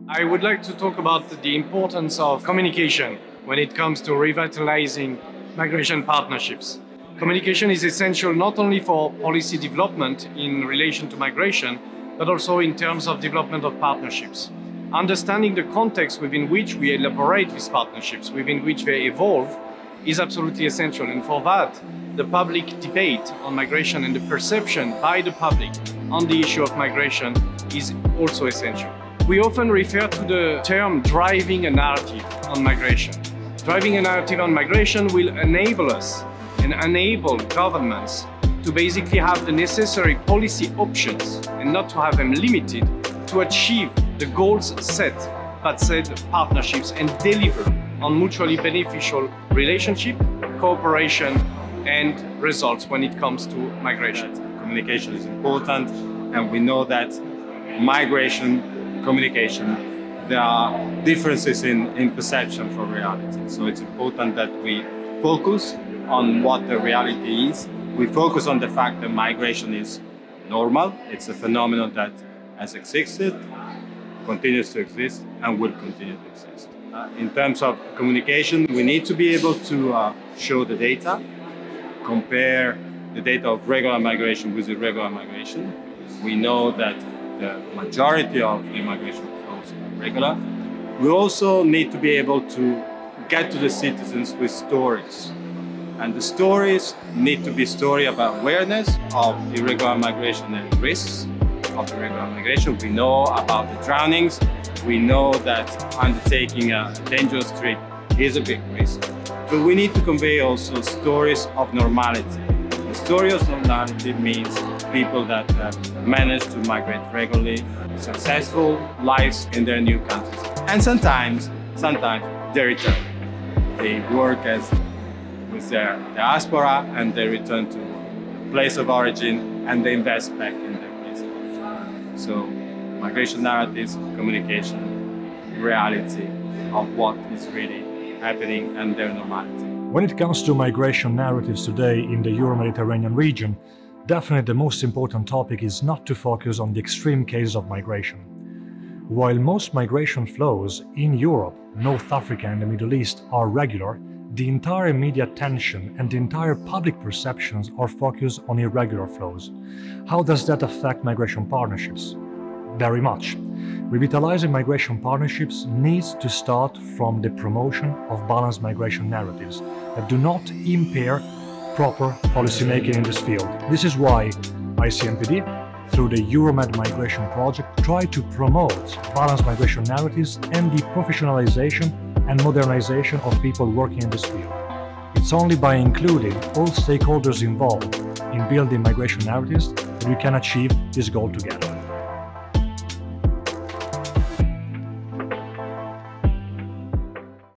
I would like to talk about the importance of communication when it comes to revitalizing migration partnerships. Communication is essential not only for policy development in relation to migration, but also in terms of development of partnerships. Understanding the context within which we elaborate these partnerships, within which they evolve, is absolutely essential. And for that, the public debate on migration and the perception by the public on the issue of migration is also essential. We often refer to the term driving a narrative on migration. Driving a narrative on migration will enable us and enable governments to basically have the necessary policy options and not to have them limited to achieve the goals set by said partnerships and deliver on mutually beneficial relationship, cooperation and results when it comes to migration. Communication is important, and we know that migration, communication, there are differences in perception for reality. So it's important that we focus on what the reality is. We focus on the fact that migration is normal. It's a phenomenon that has existed, continues to exist, and will continue to exist. In terms of communication, we need to be able to show the data, compare the data of regular migration with irregular migration. We know that the majority of the migration flows are regular. We also need to be able to get to the citizens with stories. And the stories need to be stories about awareness of irregular migration and risks of irregular migration. We know about the drownings. We know that undertaking a dangerous trip is a big risk. But we need to convey also stories of normality. The story of normality means people that have managed to migrate regularly, successful lives in their new countries. And sometimes they return. They work with their diaspora and they return to the place of origin and they invest back in their place of origin. So migration narratives, communication, reality of what is really happening and their normality. When it comes to migration narratives today in the Euro-Mediterranean region, definitely the most important topic is not to focus on the extreme cases of migration. While most migration flows in Europe, North Africa and the Middle East are regular, the entire media attention and the entire public perceptions are focused on irregular flows. How does that affect migration partnerships? Very much. Revitalizing migration partnerships needs to start from the promotion of balanced migration narratives that do not impair proper policymaking in this field. This is why ICMPD, through the EUROMED Migration project, try to promote balanced migration narratives and the professionalization and modernization of people working in this field. It's only by including all stakeholders involved in building migration narratives that we can achieve this goal together.